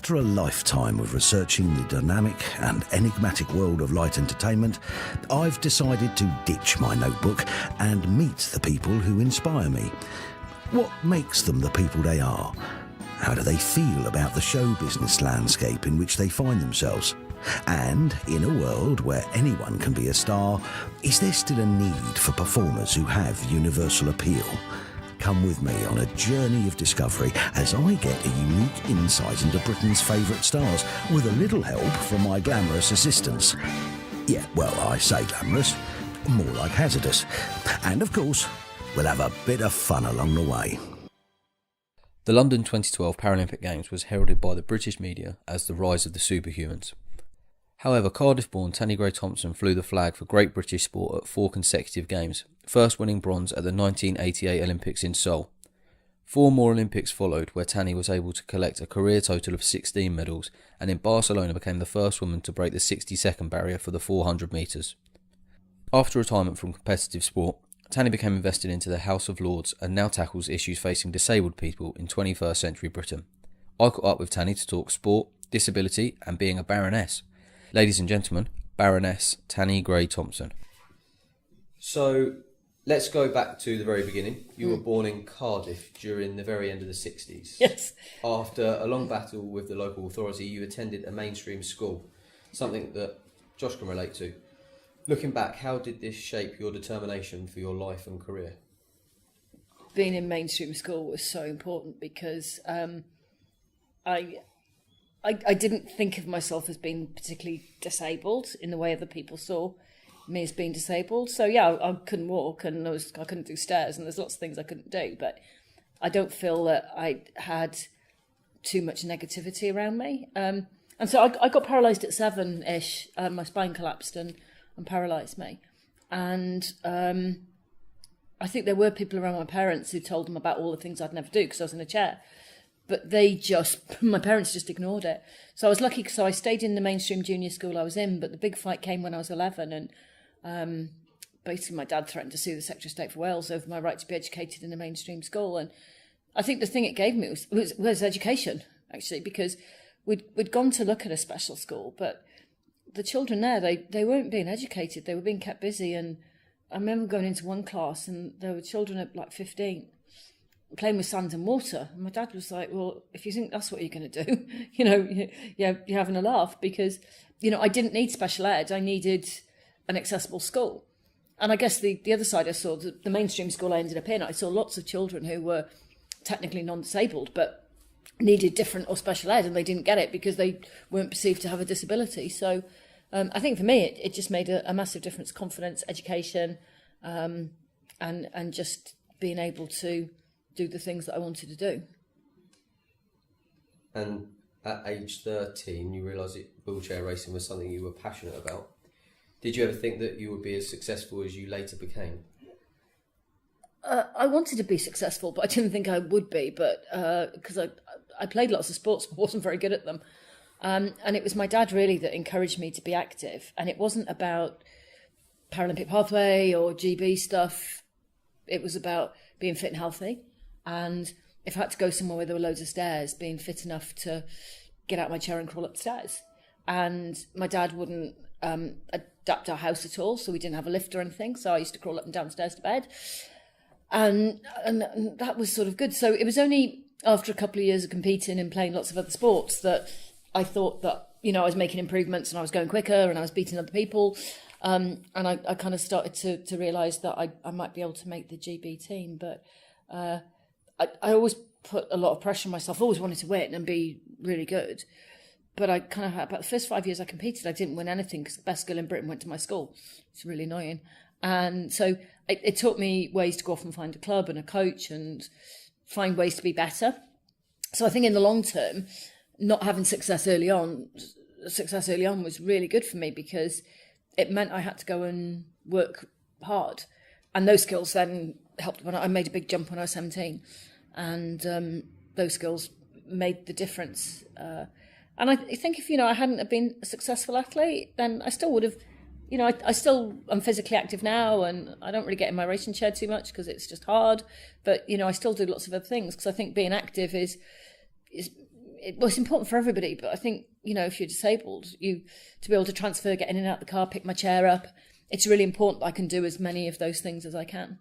After a lifetime of researching the dynamic and enigmatic world of light entertainment, I've decided to ditch my notebook and meet the people who inspire me. What makes them the people they are? How do they feel about the show business landscape in which they find themselves? And in a world where anyone can be a star, is there still a need for performers who have universal appeal? Come with me on a journey of discovery as I get a unique insight into Britain's favourite stars with a little help from my glamorous assistants. Yeah, well, I say glamorous, more like hazardous. And of course, we'll have a bit of fun along the way. The London 2012 Paralympic Games was heralded by the British media as the rise of the superhumans. However, Cardiff-born Tany Grey-Thomson flew the flag for Great British sport at 4 consecutive games, first winning bronze at the 1988 Olympics in Seoul. 4 more Olympics followed, where Tanni was able to collect a career total of 16 medals, and in Barcelona became the first woman to break the 60-second barrier for the 400 metres. After retirement from competitive sport, Tanni became invested into the House of Lords and now tackles issues facing disabled people in 21st century Britain. I caught up with Tanni to talk sport, disability and being a Baroness. Ladies and gentlemen, Baroness Tany Grey-Thomson. So, let's go back to the very beginning. You were born in Cardiff during the very end of the 60s. Yes. After a long battle with the local authority, you attended a mainstream school, something that Josh can relate to. Looking back, how did this shape your determination for your life and career? Being in mainstream school was so important because I didn't think of myself as being particularly disabled in the way other people saw me as being disabled. So yeah, I couldn't walk and I couldn't do stairs and there's lots of things I couldn't do, but I don't feel that I had too much negativity around me. And so I got paralysed at 7-ish. My spine collapsed and paralysed me. And I think there were people around my parents who told them about all the things I'd never do because I was in a chair. But my parents just ignored it. So I was lucky because I stayed in the mainstream junior school I was in, but the big fight came when I was 11 and basically my dad threatened to sue the Secretary of State for Wales over my right to be educated in a mainstream school. And I think the thing it gave me was education, actually, because we'd gone to look at a special school, but the children there, they weren't being educated, they were being kept busy. And I remember going into one class and there were children at like 15 playing with sand and water. And my dad was like, well, if you think that's what you're going to do, you're having a laugh because, I didn't need special ed. I needed an accessible school. And I guess the other side I saw, the mainstream school I ended up in, I saw lots of children who were technically non-disabled, but needed different or special ed and they didn't get it because they weren't perceived to have a disability. So I think for me, it just made a massive difference, confidence, education, and just being able to do the things that I wanted to do. And at age 13, you realised that wheelchair racing was something you were passionate about. Did you ever think that you would be as successful as you later became? I wanted to be successful, but I didn't think I would be. But because I played lots of sports, but wasn't very good at them. And it was my dad really that encouraged me to be active. And it wasn't about Paralympic pathway or GB stuff. It was about being fit and healthy. And if I had to go somewhere where there were loads of stairs, being fit enough to get out my chair and crawl up the stairs. And my dad wouldn't adapt our house at all, so we didn't have a lift or anything. So I used to crawl up and down stairs to bed. And that was sort of good. So it was only after a couple of years of competing and playing lots of other sports that I thought that, I was making improvements and I was going quicker and I was beating other people. And I kind of started to realise that I might be able to make the GB team. But I always put a lot of pressure on myself, always wanted to win and be really good. But I kind of, about the first 5 years I competed, I didn't win anything because the best girl in Britain went to my school. It's really annoying. And so it taught me ways to go off and find a club and a coach and find ways to be better. So I think in the long term, not having success early on was really good for me because it meant I had to go and work hard. And those skills then helped when I made a big jump when I was 17. And those skills made the difference. And I think if, I hadn't have been a successful athlete, then I still would have, I'm physically active now and I don't really get in my racing chair too much because it's just hard. But, I still do lots of other things because I think being active is it was important for everybody, but I think, if you're disabled, to be able to transfer, get in and out the car, pick my chair up, it's really important that I can do as many of those things as I can.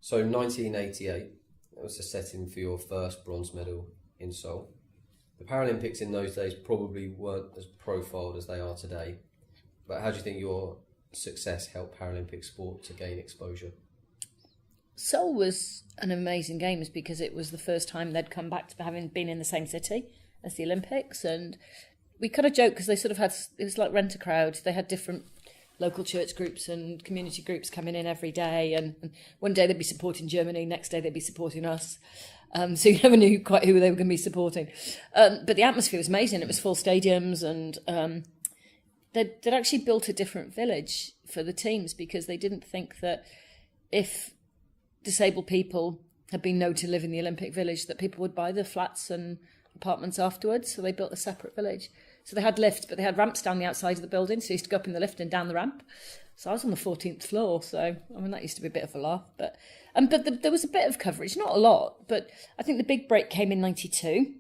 So 1988, that was the setting for your first bronze medal in Seoul. The Paralympics in those days probably weren't as profiled as they are today, but how do you think your success helped Paralympic sport to gain exposure? Seoul was an amazing Games because it was the first time they'd come back to having been in the same city as the Olympics, and we kind of joked because they sort of had, it was like Rent a Crowd. They had different local church groups and community groups coming in every day, and one day they'd be supporting Germany, next day they'd be supporting us. So you never knew quite who they were going to be supporting. But the atmosphere was amazing. It was full stadiums, and they'd actually built a different village for the teams because they didn't think that if disabled people had been known to live in the Olympic Village, that people would buy the flats and apartments afterwards. So they built a separate village. So they had lifts, but they had ramps down the outside of the building. So you used to go up in the lift and down the ramp. So I was on the 14th floor. So, that used to be a bit of a laugh. But there was a bit of coverage, not a lot. But I think the big break came in 92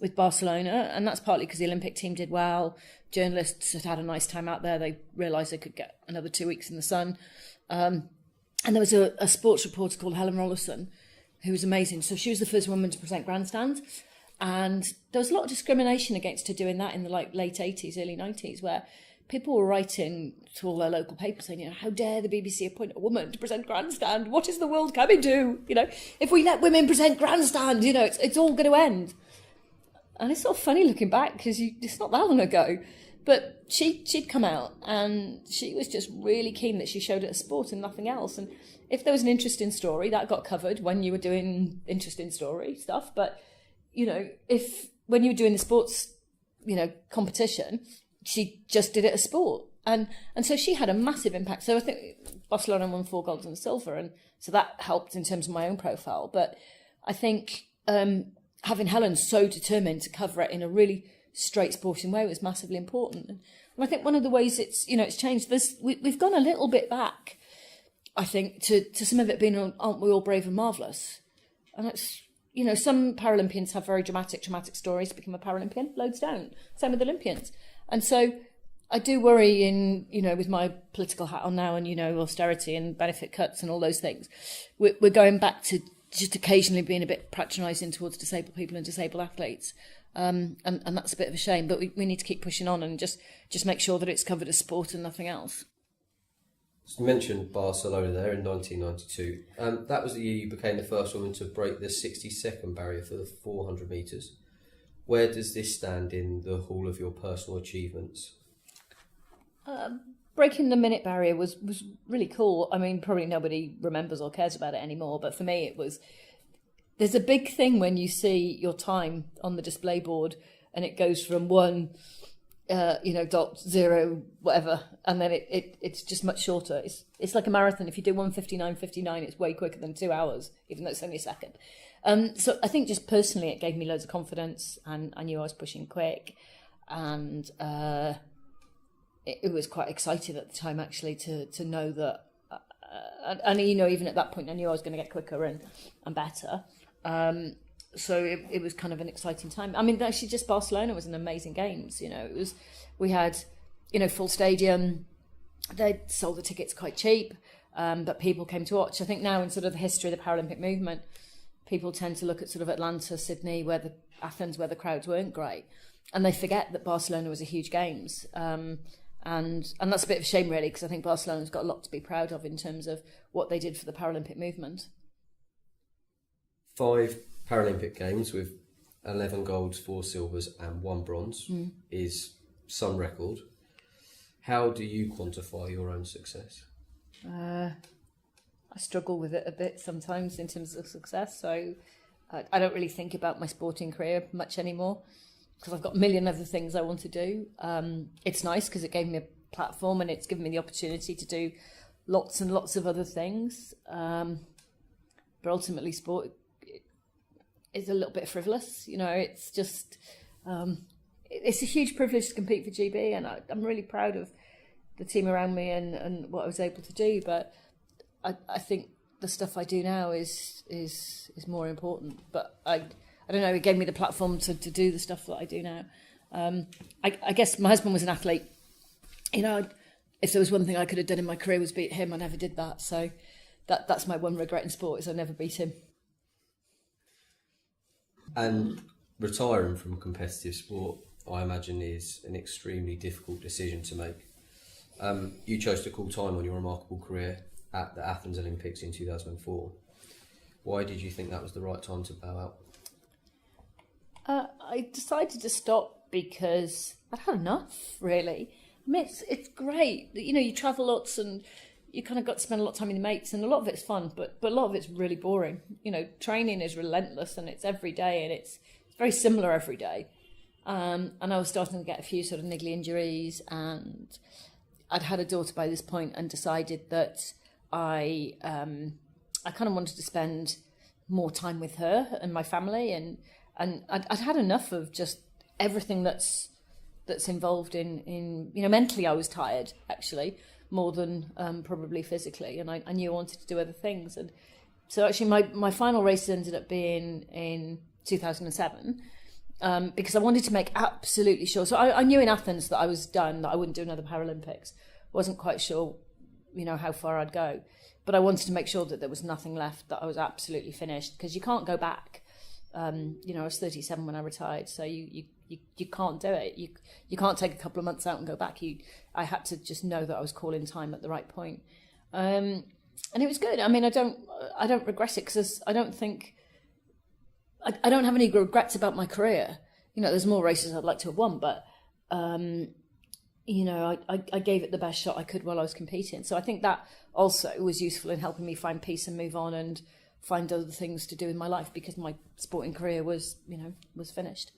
with Barcelona. And that's partly because the Olympic team did well. Journalists had a nice time out there. They realised they could get another 2 weeks in the sun. And there was a sports reporter called Helen Rollerson, who was amazing. So she was the first woman to present grandstand. And there was a lot of discrimination against her doing that in the late 80s, early 90s, where people were writing to all their local papers saying, how dare the BBC appoint a woman to present grandstand? What is the world coming to? If we let women present grandstand, it's all going to end. And it's sort of funny looking back because it's not that long ago. But she'd come out and she was just really keen that she showed it as sport and nothing else. And if there was an interesting story, that got covered when you were doing interesting story stuff. But, if when you were doing the sports, competition, she just did it as sport. And so she had a massive impact. So I think Barcelona won 4 golds and a silver. And so that helped in terms of my own profile. But I think having Helen so determined to cover it in a really straight sporting way was massively important. And I think one of the ways it's changed, we've gone a little bit back, I think, to some of it being, aren't we all brave and marvellous? And it's, some Paralympians have very dramatic stories to become a Paralympian, loads don't. Same with Olympians. And so I do worry with my political hat on now and, austerity and benefit cuts and all those things, we're going back to just occasionally being a bit patronising towards disabled people and disabled athletes. And that's a bit of a shame, but we need to keep pushing on and just make sure that it's covered as sport and nothing else. You mentioned Barcelona there in 1992. That was the year you became the first woman to break the 60-second barrier for the 400 metres. Where does this stand in the hall of your personal achievements? Breaking the minute barrier was really cool. I mean, probably nobody remembers or cares about it anymore, but for me it was... There's a big thing when you see your time on the display board and it goes from 1.0 whatever, and then it's just much shorter. It's like a marathon. If you do 1:59.59, it's way quicker than 2 hours, even though it's only a second. So I think just personally it gave me loads of confidence, and I knew I was pushing quick, and it was quite exciting at the time actually to know that, and even at that point I knew I was going to get quicker and better. So it was kind of an exciting time. I mean, actually, just Barcelona was an amazing Games. We had, full stadium. They sold the tickets quite cheap, but people came to watch. I think now in sort of the history of the Paralympic movement, people tend to look at sort of Atlanta, Sydney, Athens, where the crowds weren't great, and they forget that Barcelona was a huge Games. And that's a bit of a shame, really, because I think Barcelona's got a lot to be proud of in terms of what they did for the Paralympic movement. 5 Paralympic Games with 11 golds, 4 silvers and 1 bronze is some record. How do you quantify your own success? I struggle with it a bit sometimes in terms of success, so I don't really think about my sporting career much anymore because I've got a million other things I want to do. It's nice because it gave me a platform and it's given me the opportunity to do lots and lots of other things, but ultimately sport is a little bit frivolous. It's just it's a huge privilege to compete for GB, and I'm really proud of the team around me and what I was able to do, but I think the stuff I do now is more important. But I I don't know, it gave me the platform to do the stuff that I do now. I guess my husband was an athlete. You know, if there was one thing I could have done in my career was beat him, I never did that. So that's my one regret in sport, is I never beat him. And retiring from competitive sport, I imagine, is an extremely difficult decision to make. You chose to call time on your remarkable career at the Athens Olympics in 2004. Why did you think that was the right time to bow out? I decided to stop because I'd had enough, really. I mean, it's great. You know, you travel lots and you kind of got to spend a lot of time with your mates, and a lot of it's fun, but a lot of it's really boring. You know, training is relentless and it's every day, and it's very similar every day. And I was starting to get a few sort of niggly injuries, and I'd had a daughter by this point and decided that I kind of wanted to spend more time with her and my family, and I'd had enough of just everything that's involved in you know, mentally I was tired, actually, more than probably physically, and I knew I wanted to do other things. And so actually my final race ended up being in 2007, because I wanted to make absolutely sure. So I knew in Athens that I was done, that I wouldn't do another Paralympics. Wasn't quite sure, you know, how far I'd go, but I wanted to make sure that there was nothing left, that I was absolutely finished, because you can't go back. You know, I was 37 when I retired, so you can't do it. You can't take a couple of months out and go back. I had to just know that I was calling time at the right point, and it was good. I mean, I don't regret it, because I don't think I don't have any regrets about my career. You know, there's more races I'd like to have won, but you know, I gave it the best shot I could while I was competing. So I think that also was useful in helping me find peace and move on and find other things to do in my life, because my sporting career was finished.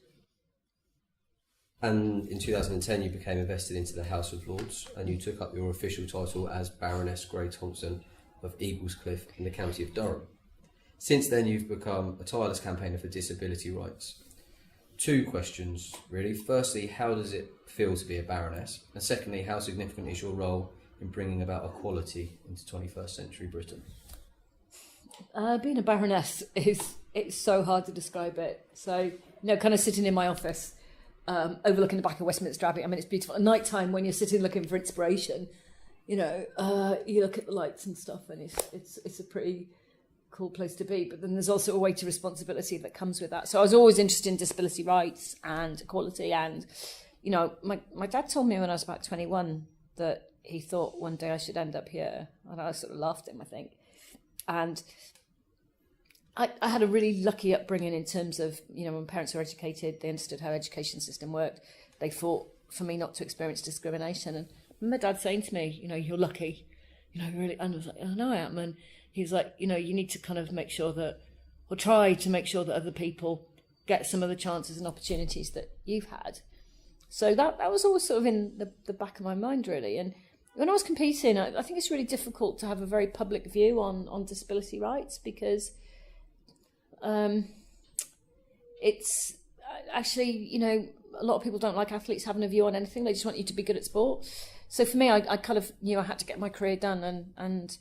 And in 2010, you became invested into the House of Lords, and you took up your official title as Baroness Grey-Thomson of Eaglescliffe in the county of Durham. Since then, you've become a tireless campaigner for disability rights. Two questions, really. Firstly, how does it feel to be a Baroness? And secondly, how significant is your role in bringing about equality into 21st century Britain? Being a Baroness it's so hard to describe it. So, you know, kind of sitting in my office, overlooking the back of Westminster Abbey. I mean, it's beautiful. At night time, when you're sitting looking for inspiration, you know, you look at the lights and stuff, and it's a pretty cool place to be. But then there's also a weight of responsibility that comes with that. So I was always interested in disability rights and equality. And, you know, my dad told me when I was about 21 that he thought one day I should end up here. And I sort of laughed at him, I think. And I had a really lucky upbringing in terms of, you know, my parents were educated, they understood how education system worked. They fought for me not to experience discrimination. And I remember Dad saying to me, you know, you're lucky, you know, really. And I was like, I know I am. And he was like, you know, you need to kind of make sure that, or try to make sure that other people get some of the chances and opportunities that you've had. So that was always sort of in the back of my mind, really. And when I was competing, I think it's really difficult to have a very public view on disability rights, because it's actually, you know, a lot of people don't like athletes having a view on anything. They just want you to be good at sport. So for me, I kind of knew I had to get my career done, and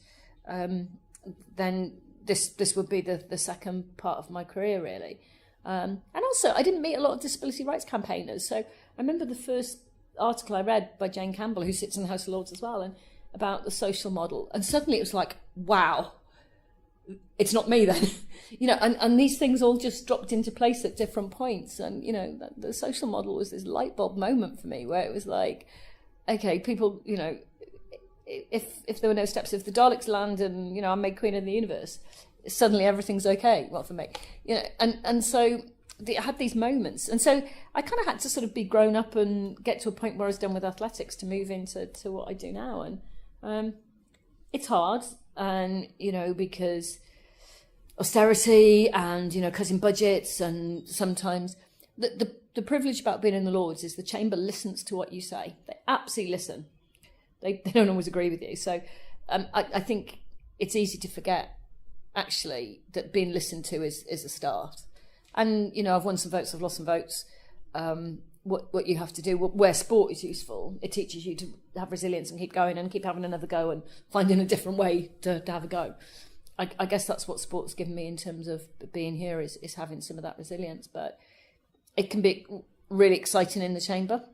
then this would be the second part of my career, really. And also, I didn't meet a lot of disability rights campaigners. So I remember the first article I read by Jane Campbell, who sits in the House of Lords as well, and about the social model. And suddenly it was like, wow, it's not me then. You know, and these things all just dropped into place at different points. And, you know, the social model was this light bulb moment for me, where it was like, okay, people, you know, if there were no steps, if the Daleks land and, you know, I'm made queen of the universe, suddenly everything's okay. Well, for me, you know, and so I had these moments. And so I kind of had to sort of be grown up and get to a point where I was done with athletics to move into what I do now. And it's hard, and, you know, because austerity and, you know, cutting budgets, and sometimes the privilege about being in the Lords is the chamber listens to what you say. They absolutely listen. They don't always agree with you. So I think it's easy to forget, actually, that being listened to is a start. And, you know, I've won some votes, I've lost some votes. What you have to do, where sport is useful, it teaches you to have resilience and keep going and keep having another go and finding a different way to have a go. I guess that's what sport's given me in terms of being here is having some of that resilience. But it can be really exciting in the chamber.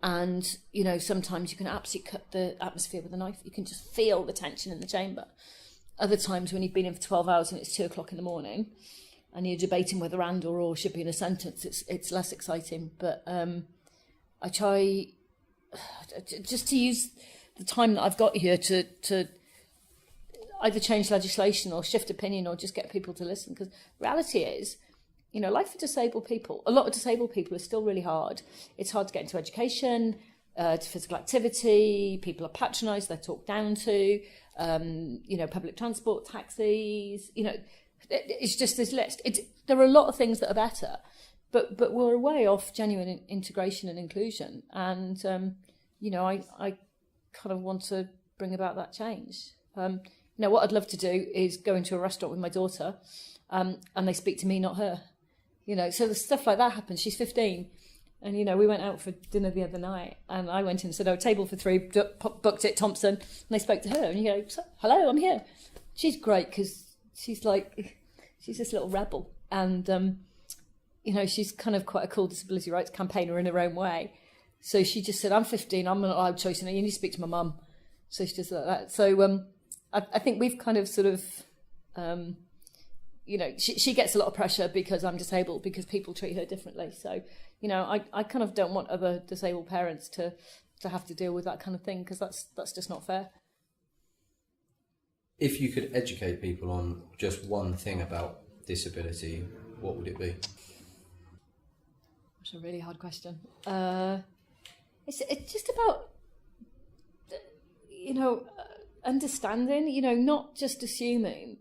And, you know, sometimes you can absolutely cut the atmosphere with a knife. You can just feel the tension in the chamber. Other times when you've been in for 12 hours and it's 2 o'clock in the morning and you're debating whether and or should be in a sentence, it's less exciting. But I try just to use the time that I've got here to either change legislation or shift opinion or just get people to listen. Because reality is, you know, life for disabled people, a lot of disabled people is still really hard. It's hard to get into education, to physical activity. People are patronised, they're talked down to, you know, public transport, taxis, you know, it's just this list. There are a lot of things that are better, but we're way off genuine integration and inclusion. And, you know, I kind of want to bring about that change. You know, what I'd love to do is go into a restaurant with my daughter and they speak to me, not her. You know, so the stuff like that happens. She's 15. And, you know, we went out for dinner the other night and I went in and said, oh, table for 3, booked it, Thompson. And they spoke to her and you go, hello, I'm here. She's great because she's this little rebel. And, you know, she's kind of quite a cool disability rights campaigner in her own way. So she just said, I'm 15, I'm not allowed choice. And you need to speak to my mum. So she's just like that. So I think we've kind of sort of, you know, she gets a lot of pressure because I'm disabled, because people treat her differently. So, you know, I kind of don't want other disabled parents to have to deal with that kind of thing, because that's just not fair. If you could educate people on just one thing about disability, what would it be? That's a really hard question. It's just about, you know, understanding, you know, not just assuming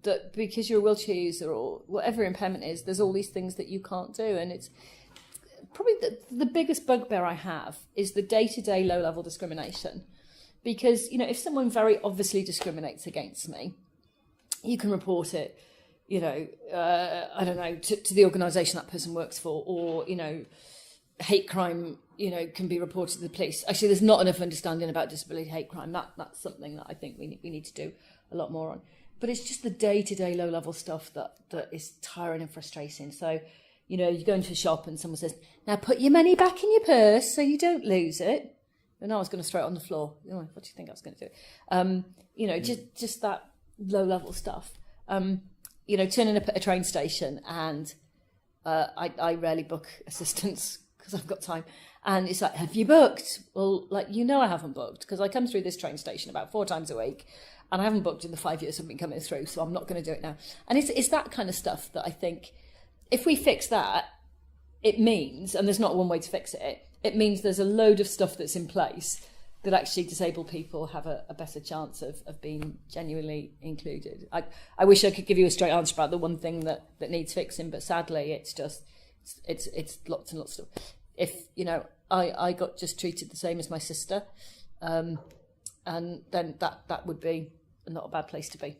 that because you're a wheelchair user or whatever impairment is, there's all these things that you can't do. And it's probably the biggest bugbear I have is the day-to-day low-level discrimination. Because, you know, if someone very obviously discriminates against me, you can report it, you know, I don't know, to the organisation that person works for, or, you know, hate crime, you know, can be reported to the police. Actually, there's not enough understanding about disability hate crime. That's something that I think we need to do a lot more on. But it's just the day-to-day low-level stuff that is tiring and frustrating. So, you know, you go into a shop and someone says, now put your money back in your purse so you don't lose it. And I was going to throw it on the floor. Oh, what do you think I was going to do? You know, just that low-level stuff. You know, turning up at a train station and I rarely book assistance because I've got time. And it's like, have you booked? Well, like, you know I haven't booked because I come through this train station about 4 times a week and I haven't booked in the 5 years I've been coming through, so I'm not going to do it now. And it's that kind of stuff that I think if we fix that, it means, and there's not one way to fix it, it means there's a load of stuff that's in place that actually disabled people have a better chance of being genuinely included. I wish I could give you a straight answer about the one thing that needs fixing, but sadly it's just, it's lots and lots of stuff. If, you know, I got just treated the same as my sister, and then that would be not a bad place to be.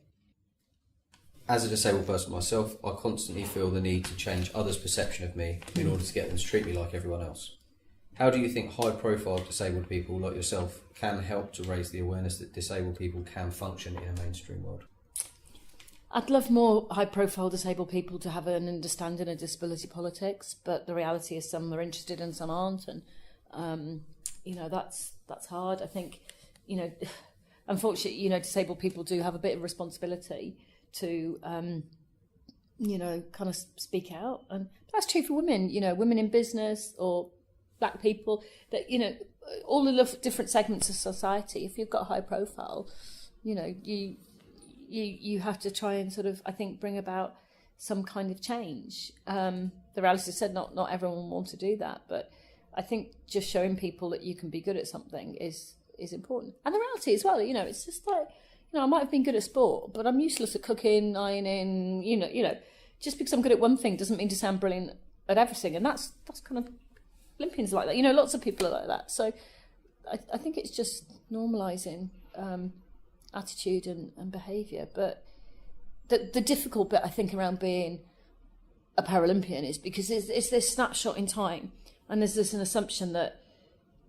As a disabled person myself, I constantly feel the need to change others' perception of me in order to get them to treat me like everyone else. How do you think high-profile disabled people like yourself can help to raise the awareness that disabled people can function in a mainstream world? I'd love more high-profile disabled people to have an understanding of disability politics, but the reality is some are interested and some aren't, and you know, that's hard. I think, you know, unfortunately, you know, disabled people do have a bit of responsibility to, you know, kind of speak out, and that's true for women. You know, women in business or Black people, that, you know, all the different segments of society. If you've got a high profile, you know, you have to try and sort of, I think, bring about some kind of change. The reality said not everyone wants to do that, but I think just showing people that you can be good at something is important. And the reality as well, you know, it's just like, you know, I might have been good at sport, but I'm useless at cooking, ironing, you know, just because I'm good at one thing doesn't mean to sound brilliant at everything. And that's kind of, Olympians are like that, you know, lots of people are like that. So I think it's just normalising attitude and behaviour. But the difficult bit, I think, around being a Paralympian is because it's this snapshot in time, and there's an assumption that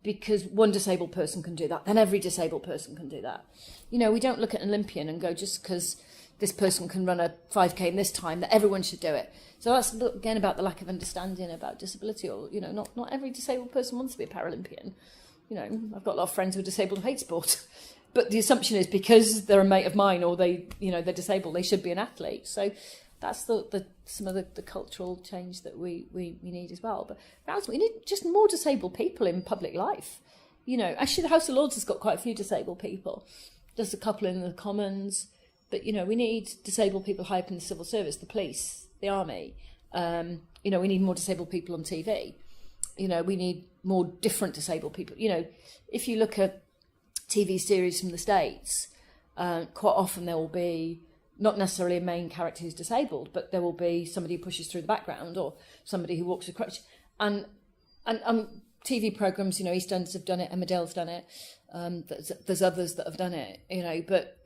because one disabled person can do that, then every disabled person can do that. You know, we don't look at an Olympian and go, just because this person can run a 5K in this time, that everyone should do it. So that's, again, about the lack of understanding about disability. Or, you know, not every disabled person wants to be a Paralympian. You know, I've got a lot of friends who are disabled who hate sport. But the assumption is because they're a mate of mine or they're disabled, they should be an athlete. So that's some of the cultural change that we need as well. But we need just more disabled people in public life. You know, actually the House of Lords has got quite a few disabled people. There's a couple in the Commons. But, you know, we need disabled people high up in the civil service, the police, the army. You know, we need more disabled people on TV. You know, we need more different disabled people. You know, if you look at TV series from the States, quite often there will be not necessarily a main character who's disabled, but there will be somebody who pushes through the background or somebody who walks with crutch. And TV programmes, you know, EastEnders have done it, Emmerdale's done it. There's others that have done it, you know, but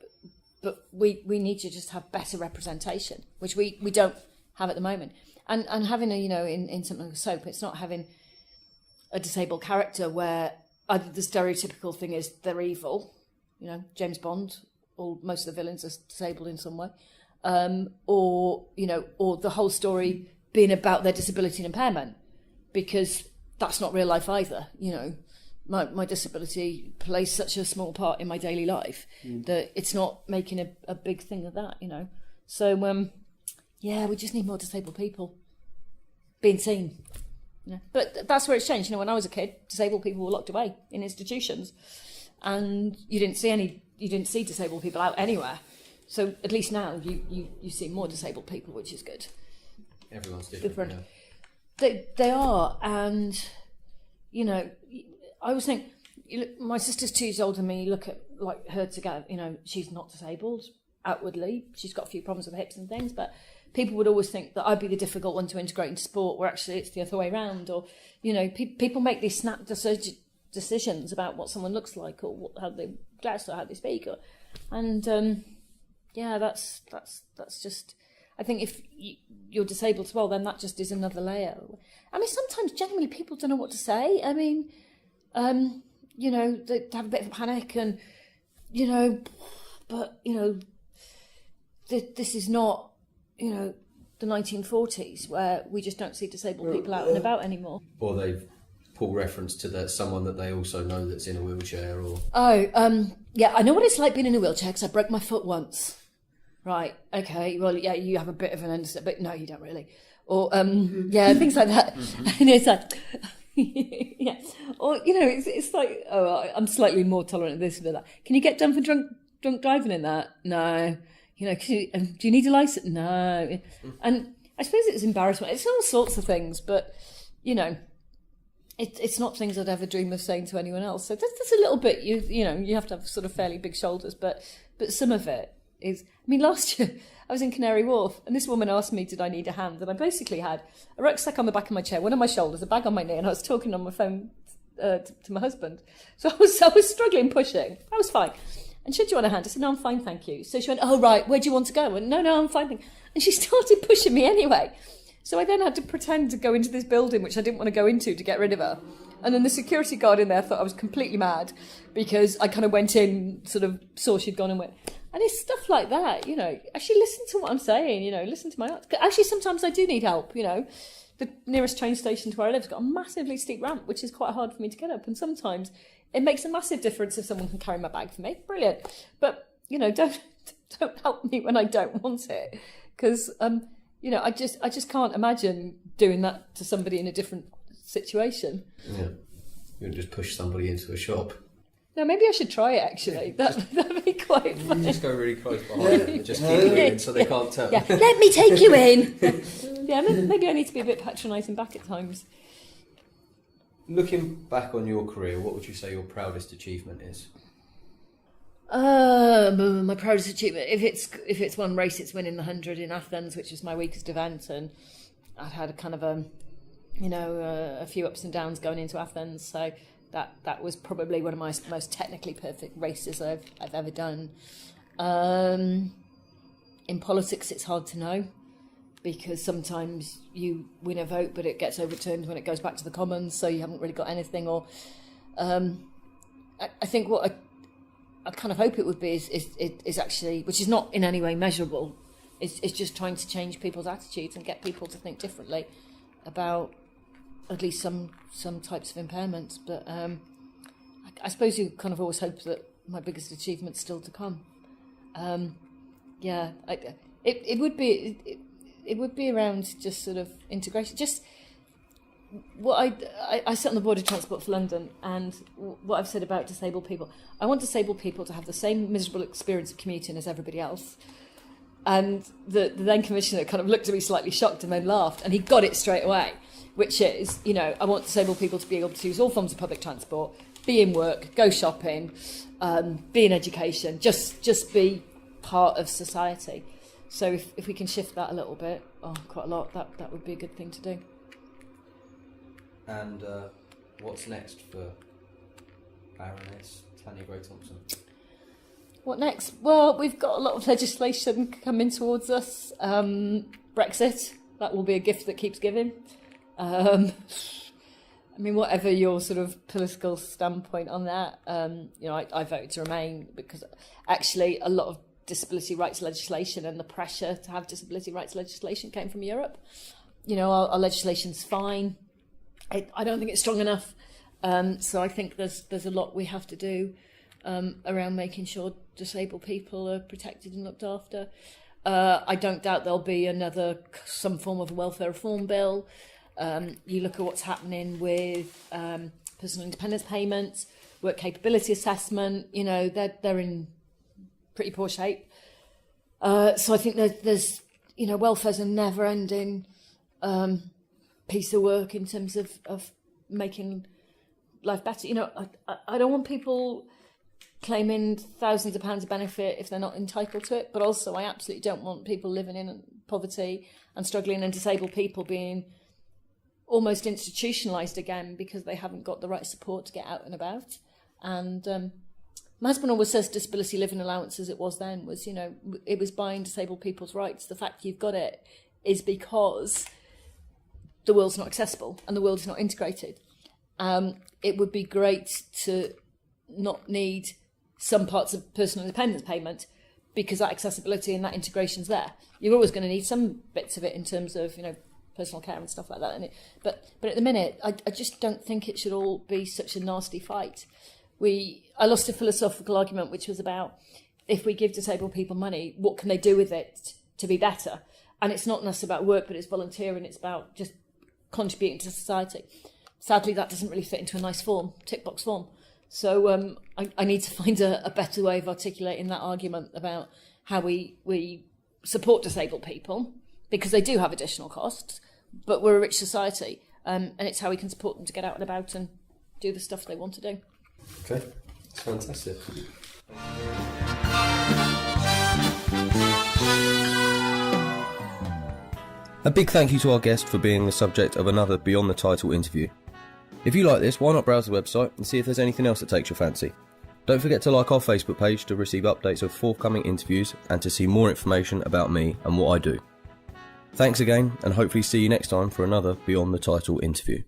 we need to just have better representation, which we don't have at the moment. And having a, you know, in something like soap, it's not having a disabled character where either the stereotypical thing is they're evil, you know, James Bond, or most of the villains are disabled in some way, or, you know, or the whole story being about their disability and impairment, because that's not real life either, you know. My disability plays such a small part in my daily life that it's not making a big thing of that, you know. So, yeah, we just need more disabled people being seen. You know? But that's where it's changed. You know, when I was a kid, disabled people were locked away in institutions, and you didn't see disabled people out anywhere. So at least now you see more disabled people, which is good. Everyone's different. Yeah. They are, and you know. I always think, my sister's 2 years older than me, you look at like her together, you know, she's not disabled outwardly, she's got a few problems with her hips and things, but people would always think that I'd be the difficult one to integrate into sport, where actually it's the other way around. Or, you know, people make these snap decisions about what someone looks like, or how they dress, or how they speak, yeah, that's just, I think if you're disabled as well, then that just is another layer. I mean, sometimes genuinely people don't know what to say. I mean, you know, they have a bit of a panic, and, you know, but, you know, this is not, you know, the 1940s where we just don't see disabled people out and about anymore. Or they pull reference to someone that they also know that's in a wheelchair, or... Yeah, I know what it's like being in a wheelchair because I broke my foot once. Right, okay, well, yeah, you have a bit of an understanding, but no, you don't really. Or, yeah, things like that. And it's like... yeah, or, you know, it's like, oh, I'm slightly more tolerant of this, but like, can you get done for drunk driving in that? No. You know, do you need a license? No. And I suppose it's embarrassment. It's all sorts of things, but, you know, it's not things I'd ever dream of saying to anyone else. So there's a little bit, you know, you have to have sort of fairly big shoulders, but some of it is, I mean, last year I was in Canary Wharf and this woman asked me, did I need a hand? And I basically had a rucksack on the back of my chair, one on my shoulders, a bag on my knee, and I was talking on my phone to my husband. So I was struggling pushing. I was fine. And she said, do you want a hand? I said, no, I'm fine, thank you. So she went, oh, right, where do you want to go? And no, I'm fine. And she started pushing me anyway. So I then had to pretend to go into this building, which I didn't want to go into, to get rid of her. And then the security guard in there thought I was completely mad because I kind of went in, sort of saw she'd gone and went. And it's stuff like that, you know. Actually, listen to what I'm saying, you know, listen to my... Actually, sometimes I do need help, you know. The nearest train station to where I live has got a massively steep ramp, which is quite hard for me to get up. And sometimes it makes a massive difference if someone can carry my bag for me. Brilliant. But, you know, don't help me when I don't want it. Because, you know, I just can't imagine doing that to somebody in a different situation. Yeah. You just push somebody into a shop. No, maybe I should try it, actually. That'd be quite fun. You just go really close behind them and just keep them in so they can't tell. Yeah, let me take you in. Yeah, maybe I need to be a bit patronising back at times. Looking back on your career, what would you say your proudest achievement is? My proudest achievement, if it's one race, it's winning the 100 in Athens, which was my weakest event, and I'd had a kind of a few ups and downs going into Athens, so that was probably one of my most technically perfect races I've ever done. In politics, it's hard to know, because sometimes you win a vote but it gets overturned when it goes back to the Commons, so you haven't really got anything. Or I think what I kind of hope it would be is actually, which is not in any way measurable, is just trying to change people's attitudes and get people to think differently about at least some types of impairments. But I suppose you kind of always hope that my biggest achievement's still to come. It would be around just sort of integration. Just what I sit on the board of Transport for London, and what I've said about disabled people. I want disabled people to have the same miserable experience of commuting as everybody else. And the then commissioner kind of looked at me slightly shocked and then laughed, and he got it straight away, which is, I want disabled people to be able to use all forms of public transport, be in work, go shopping, be in education, just be part of society. So if we can shift that a little bit, quite a lot, that would be a good thing to do. And what's next for Baroness Tany Grey-Thomson? What next? Well, we've got a lot of legislation coming towards us. Brexit, that will be a gift that keeps giving. I mean, whatever your sort of political standpoint on that, I voted to remain because actually a lot of disability rights legislation and the pressure to have disability rights legislation came from Europe. Our legislation's fine. I don't think it's strong enough. So I think there's a lot we have to do around making sure disabled people are protected and looked after. I don't doubt there'll be some form of welfare reform bill. You look at what's happening with personal independence payments, work capability assessment. They're in pretty poor shape. So I think there's welfare's a never-ending piece of work in terms of making life better. I don't want people claiming thousands of pounds of benefit if they're not entitled to it, but also I absolutely don't want people living in poverty and struggling, and disabled people being almost institutionalised again because they haven't got the right support to get out and about. And my husband always says disability living allowance, as it was then, was, it was buying disabled people's rights. The fact you've got it is because the world's not accessible and the world's not integrated. It would be great to not need some parts of personal independence payment because that accessibility and that integration's there. You're always going to need some bits of it in terms of, personal care and stuff like that. But at the minute, I just don't think it should all be such a nasty fight. I lost a philosophical argument which was about, if we give disabled people money, what can they do with it to be better? And it's not necessarily about work, but it's volunteering. It's about just contributing to society. Sadly, that doesn't really fit into a nice form, tick box form. So I need to find a better way of articulating that argument about how we support disabled people, because they do have additional costs, but we're a rich society, and it's how we can support them to get out and about and do the stuff they want to do. Okay, that's fantastic. A big thank you to our guest for being the subject of another Beyond the Title interview. If you like this, why not browse the website and see if there's anything else that takes your fancy. Don't forget to like our Facebook page to receive updates of forthcoming interviews and to see more information about me and what I do. Thanks again, and hopefully see you next time for another Beyond the Title interview.